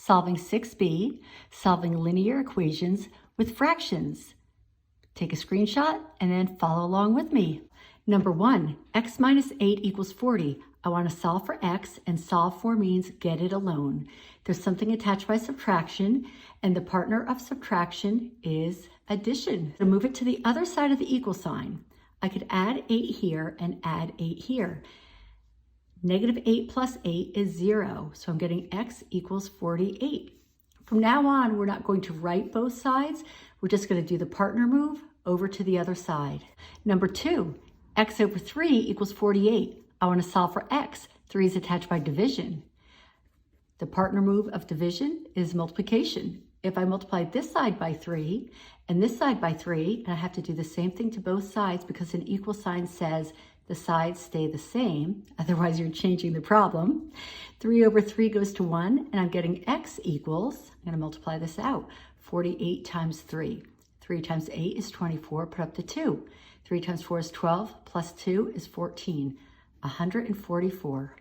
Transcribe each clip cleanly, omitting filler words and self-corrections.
solving 6b, solving linear equations with fractions. Take a screenshot and then follow along with me. Number 1, x minus 8 equals 40. I want to solve for x, and solve for means get it alone. There's something attached by subtraction, and the partner of subtraction is addition. To move it to the other side of the equal sign, I could add 8 here and add 8 here. Negative 8 plus 8 is 0, so I'm getting x equals 48. From now on, we're not going to write both sides. We're just going to do the partner move over to the other side. Number 2, x over 3 equals 48. I want to solve for x. 3 is attached by division. The partner move of division is multiplication. If I multiply this side by 3 and this side by 3, and I have to do the same thing to both sides because an equal sign says the sides stay the same, otherwise you're changing the problem. 3 over 3 goes to 1, and I'm getting x equals, I'm going to multiply this out, 48 times 3. 3 times 8 is 24, put up the 2. 3 times 4 is 12, plus 2 is 14, 144.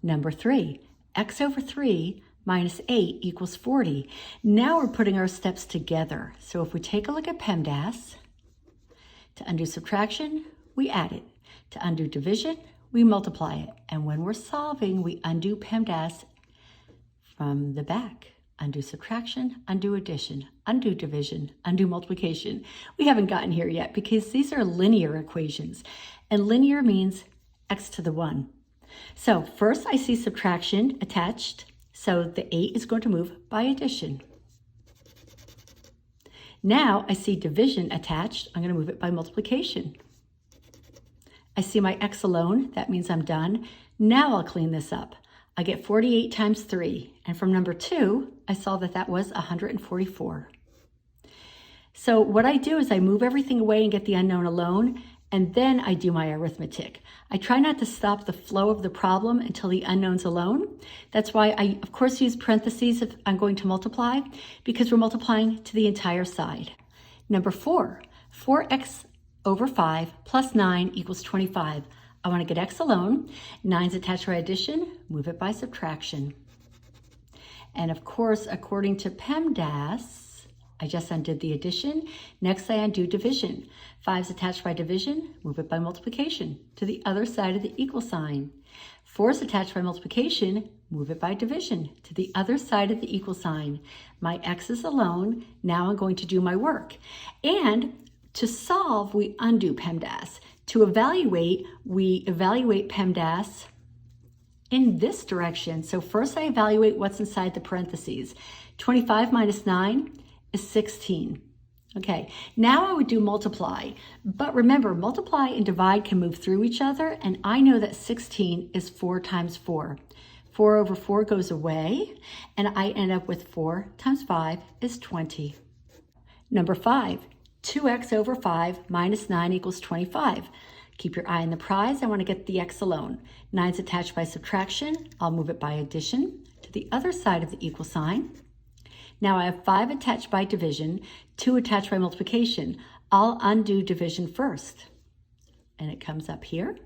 Number 3, x over 3 minus 8 equals 40. Now we're putting our steps together. So if we take a look at PEMDAS, to undo subtraction, we add it. To undo division, we multiply it. And when we're solving, we undo PEMDAS from the back. Undo subtraction, undo addition, undo division, undo multiplication. We haven't gotten here yet because these are linear equations. And linear means x to the 1. So first I see subtraction attached. So the 8 is going to move by addition. Now I see division attached. I'm going to move it by multiplication. I see my x alone. That means I'm done. Now I'll clean this up. I get 48 times 3. And from number 2, I saw that that was 144. So what I do is I move everything away and get the unknown alone, and then I do my arithmetic. I try not to stop the flow of the problem until the unknown's alone. That's why I, of course, use parentheses if I'm going to multiply, because we're multiplying to the entire side. Number 4, 4x over 5 plus 9 equals 25. I want to get x alone. 9's attached by addition, move it by subtraction. And of course, according to PEMDAS, I just undid the addition. Next, I undo division. 5's attached by division, move it by multiplication to the other side of the equal sign. 4's attached by multiplication, move it by division to the other side of the equal sign. My x is alone. Now I'm going to do my work. And to solve, we undo PEMDAS. To evaluate, we evaluate PEMDAS in this direction. So first I evaluate what's inside the parentheses. 25 minus 9 is 16. Okay, now I would do multiply. But remember, multiply and divide can move through each other, and I know that 16 is 4 times 4. 4 over 4 goes away, and I end up with 4 times 5 is 20. Number 5. 2x over 5 minus 9 equals 25. Keep your eye on the prize. I want to get the x alone. 9's attached by subtraction. I'll move it by addition to the other side of the equal sign. Now I have 5 attached by division, 2 attached by multiplication. I'll undo division first. And it comes up here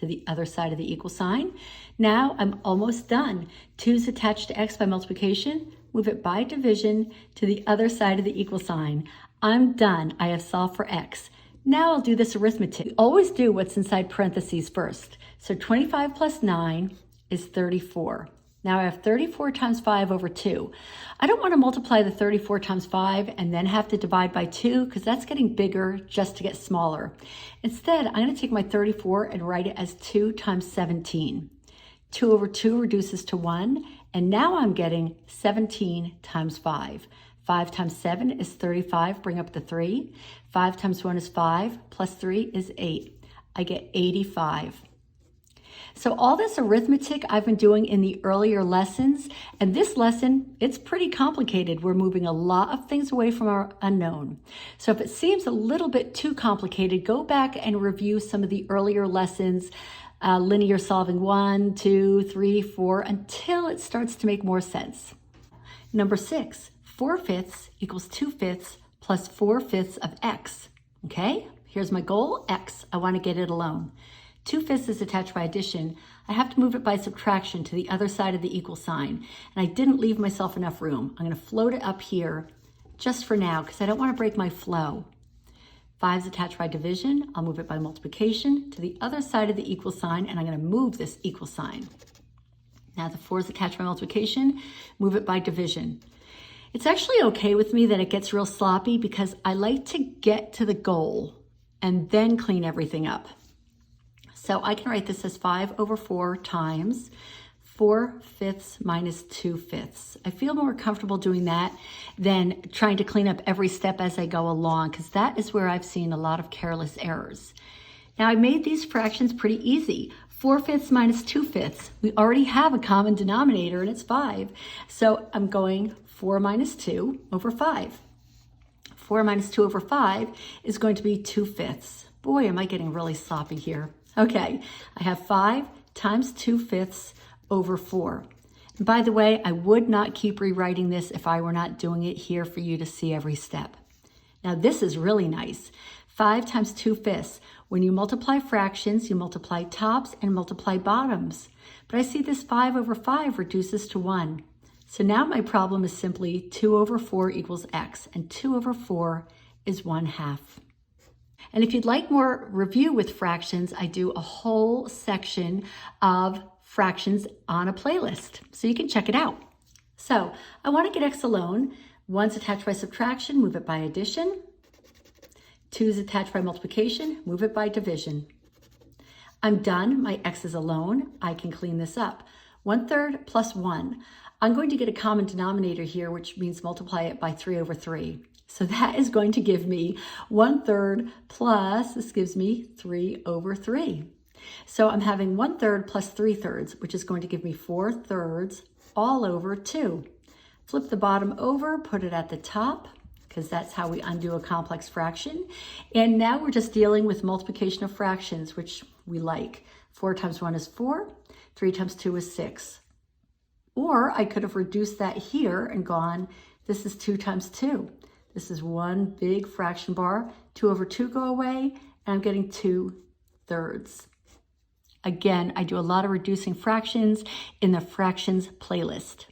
to the other side of the equal sign. Now I'm almost done. 2's attached to x by multiplication. Move it by division to the other side of the equal sign. I'm done. I have solved for x. Now I'll do this arithmetic. Always do what's inside parentheses first. So 25 plus 9 is 34. Now I have 34 times 5 over 2. I don't want to multiply the 34 times 5 and then have to divide by 2 because that's getting bigger just to get smaller. Instead, I'm going to take my 34 and write it as 2 times 17. 2 over 2 reduces to 1, and now I'm getting 17 times 5. 5 times 7 is 35, bring up the 3. 5 times 1 is 5, plus 3 is 8. I get 85. So all this arithmetic I've been doing in the earlier lessons, and this lesson, it's pretty complicated. We're moving a lot of things away from our unknown. So if it seems a little bit too complicated, go back and review some of the earlier lessons, linear solving 1, 2, 3, 4, until it starts to make more sense. Number 6. 4/5 equals 2/5 plus 4/5 of x. Okay, here's my goal, x. I want to get it alone. 2/5 is attached by addition. I have to move it by subtraction to the other side of the equal sign. And I didn't leave myself enough room. I'm going to float it up here just for now because I don't want to break my flow. 5 is attached by division. I'll move it by multiplication to the other side of the equal sign, and I'm going to move this equal sign. Now the 4 is attached by multiplication, move it by division. It's actually okay with me that it gets real sloppy because I like to get to the goal and then clean everything up. So I can write this as 5 over 4 times 4/5 minus 2/5. I feel more comfortable doing that than trying to clean up every step as I go along, because that is where I've seen a lot of careless errors. Now I made these fractions pretty easy. 4/5 minus 2/5. We already have a common denominator and it's 5. So I'm going 4 minus 2 over 5. 4 minus 2 over 5 is going to be 2/5. Boy, am I getting really sloppy here. Okay, I have 5 times 2/5 over 4. And by the way, I would not keep rewriting this if I were not doing it here for you to see every step. Now this is really nice. 5 times 2/5. When you multiply fractions, you multiply tops and multiply bottoms. But I see this 5 over 5 reduces to 1. So now my problem is simply 2 over 4 equals x, and 2 over 4 is 1/2. And if you'd like more review with fractions, I do a whole section of fractions on a playlist, so you can check it out. So I want to get x alone. 1's attached by subtraction, move it by addition. 2 is attached by multiplication, move it by division. I'm done, my x is alone. I can clean this up. 1/3 plus 1. I'm going to get a common denominator here, which means multiply it by 3 over 3. So that is going to give me 1/3 plus, this gives me 3 over 3. So I'm having 1/3 plus 3/3, which is going to give me 4/3 all over 2. Flip the bottom over, put it at the top, because that's how we undo a complex fraction. And now we're just dealing with multiplication of fractions, which we like. 4 times 1 is 4, 3 times 2 is 6. Or I could have reduced that here and gone, this is 2 times 2. This is one big fraction bar. 2 over 2 go away, and I'm getting 2/3. Again, I do a lot of reducing fractions in the fractions playlist.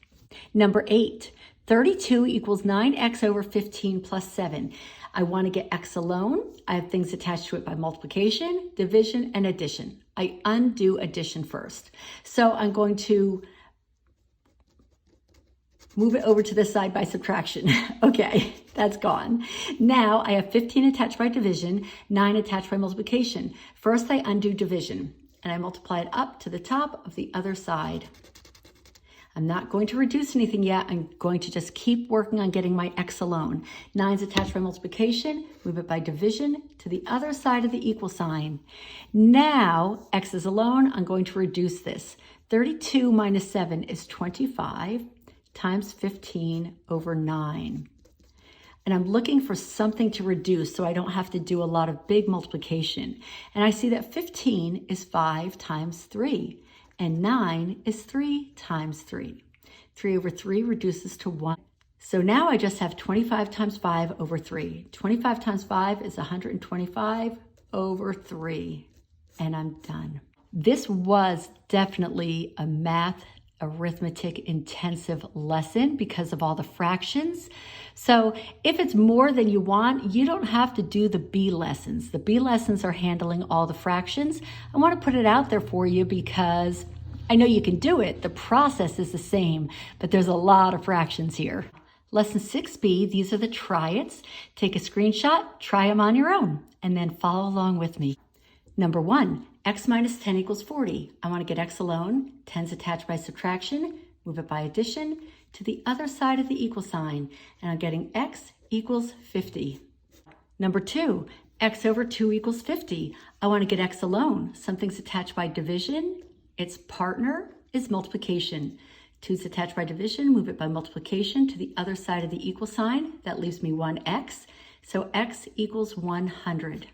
Number 8, 32 equals 9x over 15 plus 7. I want to get x alone. I have things attached to it by multiplication, division, and addition. I undo addition first. So I'm going to move it over to this side by subtraction. Okay, that's gone. Now I have 15 attached by division, 9 attached by multiplication. First I undo division, and I multiply it up to the top of the other side. I'm not going to reduce anything yet. I'm going to just keep working on getting my x alone. 9's attached by multiplication, move it by division to the other side of the equal sign. Now x is alone, I'm going to reduce this. 32 minus 7 is 25 times 15 over 9. And I'm looking for something to reduce so I don't have to do a lot of big multiplication. And I see that 15 is 5 times 3, and 9 is 3 times 3. 3 over 3 reduces to 1. So now I just have 25 times 5 over 3. 25 times 5 is 125 over 3, and I'm done. This was definitely a math arithmetic intensive lesson because of all the fractions. So if it's more than you want, you don't have to do the B lessons. The B lessons are handling all the fractions. I want to put it out there for you because I know you can do it. The process is the same, but there's a lot of fractions here. Lesson 6B, these are the try-its. Take a screenshot, try them on your own, and then follow along with me. Number 1, x minus 10 equals 40. I want to get x alone. 10's attached by subtraction. Move it by addition to the other side of the equal sign. And I'm getting x equals 50. Number 2, x over 2 equals 50. I want to get x alone. Something's attached by division. Its partner is multiplication. 2's attached by division. Move it by multiplication to the other side of the equal sign. That leaves me 1x. So x equals 100.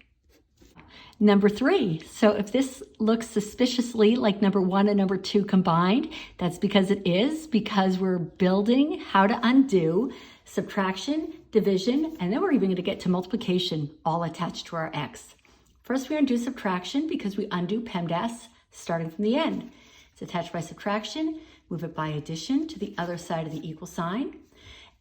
Number 3, so if this looks suspiciously like number 1 and number 2 combined, that's because it is, because we're building how to undo subtraction, division, and then we're even going to get to multiplication, all attached to our x. First, we undo subtraction because we undo PEMDAS starting from the end. It's attached by subtraction. Move it by addition to the other side of the equal sign.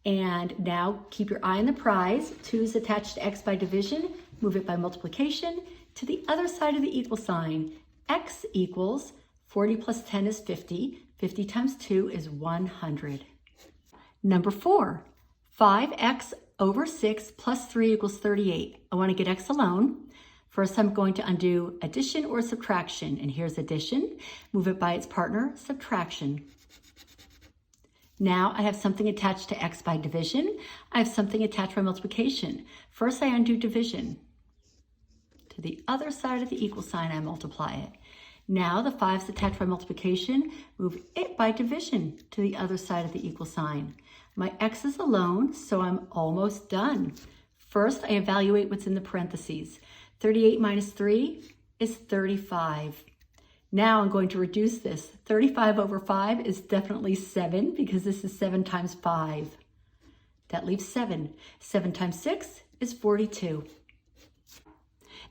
And now keep your eye on the prize. 2 is attached to x by division. Move it by multiplication to the other side of the equal sign. X equals 40 plus 10 is 50. 50 times 2 is 100. Number 4, 5x over 6 plus 3 equals 38. I want to get x alone. First, I'm going to undo addition or subtraction. And here's addition. Move it by its partner, subtraction. Now I have something attached to x by division. I have something attached by multiplication. First, I undo division. To the other side of the equal sign, I multiply it. Now the 5 is attached by multiplication. Move it by division to the other side of the equal sign. My x is alone, so I'm almost done. First, I evaluate what's in the parentheses. 38 minus 3 is 35. Now I'm going to reduce this. 35 over 5 is definitely 7 because this is 7 times 5. That leaves 7. 7 times 6 is 42.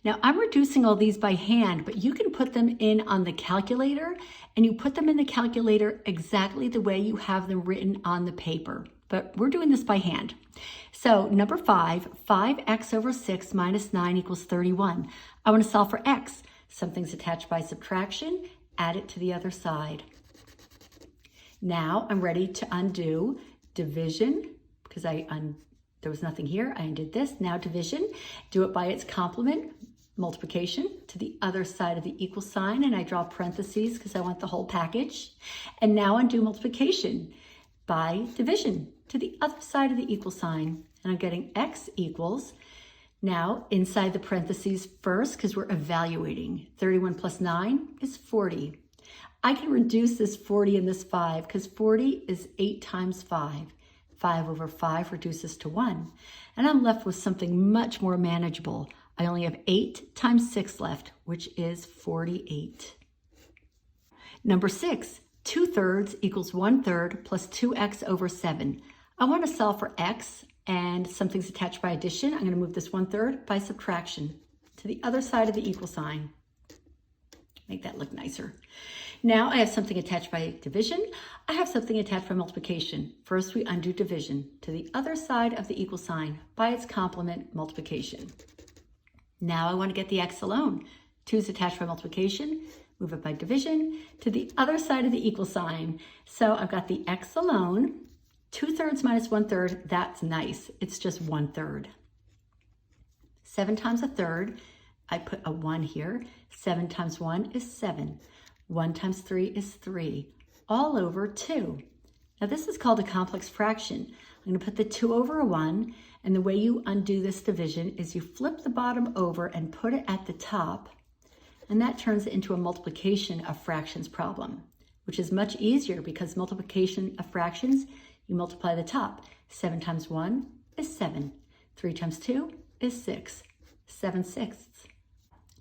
Now I'm reducing all these by hand, but you can put them in on the calculator, and you put them in the calculator exactly the way you have them written on the paper. But we're doing this by hand. So number 5, 5x over 6 minus 9 equals 31. I want to solve for x. Something's attached by subtraction, add it to the other side. Now I'm ready to undo division because there was nothing here. I undid this. Now division, do it by its complement, multiplication to the other side of the equal sign, and I draw parentheses because I want the whole package. And now undo multiplication by division to the other side of the equal sign, and I'm getting x equals, now inside the parentheses first because we're evaluating. 31 plus 9 is 40. I can reduce this 40 and this 5 because 40 is 8 times 5. 5 over 5 reduces to 1. And I'm left with something much more manageable. I only have 8 times 6 left, which is 48. Number 6, 2/3 equals 1/3 plus 2x over 7. I want to solve for x, and something's attached by addition. I'm going to move this 1/3 by subtraction to the other side of the equal sign. Make that look nicer. Now I have something attached by division. I have something attached by multiplication. First, we undo division to the other side of the equal sign by its complement, multiplication. Now I want to get the x alone. 2 is attached by multiplication. Move it by division to the other side of the equal sign. So I've got the x alone. 2/3 minus 1/3, that's nice. It's just 1/3. 7 times 1/3, I put a 1 here. 7 times 1 is 7. 1 times 3 is 3, all over 2. Now this is called a complex fraction. I'm going to put the 2 over a 1, and the way you undo this division is you flip the bottom over and put it at the top, and that turns it into a multiplication of fractions problem, which is much easier because multiplication of fractions, you multiply the top. 7 times 1 is 7. 3 times 2 is 6. 7/6.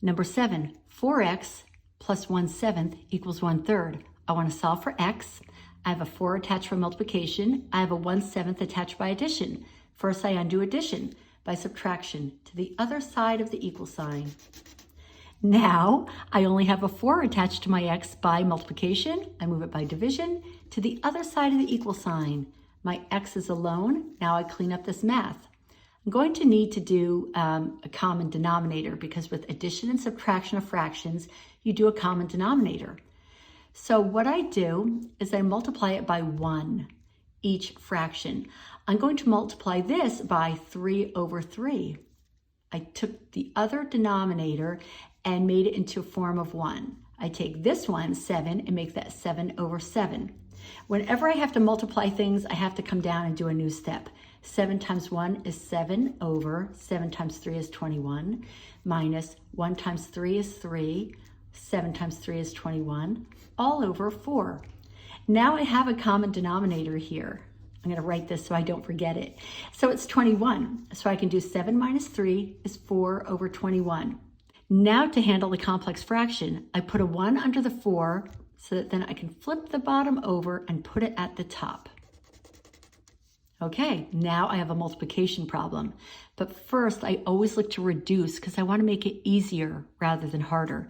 Number 7, 4x plus 1/7 equals 1/3. I want to solve for x. I have a 4 attached for multiplication. I have a 1/7 attached by addition. First, I undo addition by subtraction to the other side of the equal sign. Now, I only have a 4 attached to my x by multiplication. I move it by division to the other side of the equal sign. My x is alone. Now I clean up this math. I'm going to need to do a common denominator because with addition and subtraction of fractions, you do a common denominator. So what I do is I multiply it by 1, each fraction. I'm going to multiply this by 3 over 3. I took the other denominator and made it into a form of 1. I take this one, 7, and make that 7 over 7. Whenever I have to multiply things, I have to come down and do a new step. 7 times 1 is 7 over 7 times 3 is 21, minus 1 times 3 is 3, 7 times 3 is 21, all over 4. Now I have a common denominator here. I'm going to write this so I don't forget it. So it's 21. So I can do 7 minus 3 is 4 over 21. Now to handle the complex fraction, I put a 1 under the 4 so that then I can flip the bottom over and put it at the top. Okay, now I have a multiplication problem. But first, I always look to reduce because I want to make it easier rather than harder.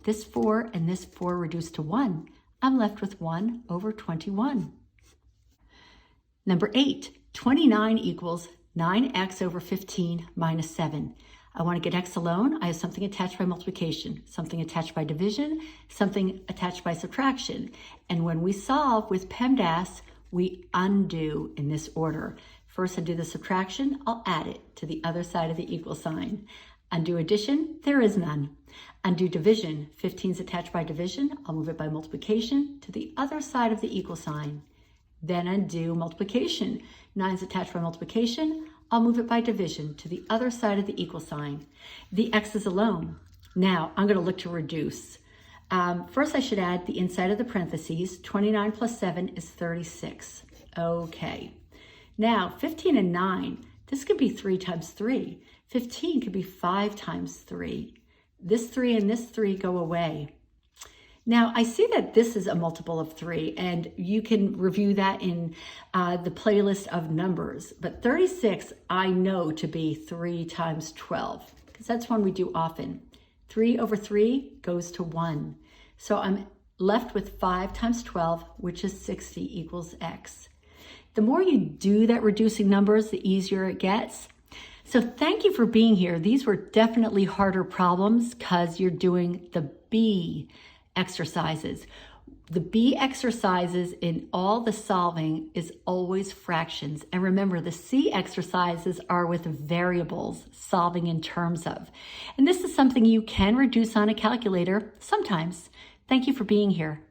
This 4 and this 4 reduce to 1. I'm left with 1 over 21. Number 8, 29 equals 9x over 15 minus 7. I want to get x alone. I have something attached by multiplication, something attached by division, something attached by subtraction. And when we solve with PEMDAS, we undo in this order. First, I do the subtraction. I'll add it to the other side of the equal sign. Undo addition, there is none. Undo division, 15 is attached by division. I'll move it by multiplication to the other side of the equal sign. Then undo multiplication. 9 is attached by multiplication. I'll move it by division to the other side of the equal sign. The x is alone. Now I'm going to look to reduce. First, I should add the inside of the parentheses. 29 plus 7 is 36. Okay. Now 15 and 9, this could be 3 times 3. 15 could be 5 times 3. This 3 and this 3 go away. Now, I see that this is a multiple of 3, and you can review that in the playlist of numbers. But 36, I know to be 3 times 12, because that's one we do often. 3 over 3 goes to 1. So I'm left with 5 times 12, which is 60 equals x. The more you do that reducing numbers, the easier it gets. So thank you for being here. These were definitely harder problems because you're doing the B exercises. The B exercises in all the solving is always fractions. And remember, the C exercises are with variables, solving in terms of. And this is something you can reduce on a calculator sometimes. Thank you for being here.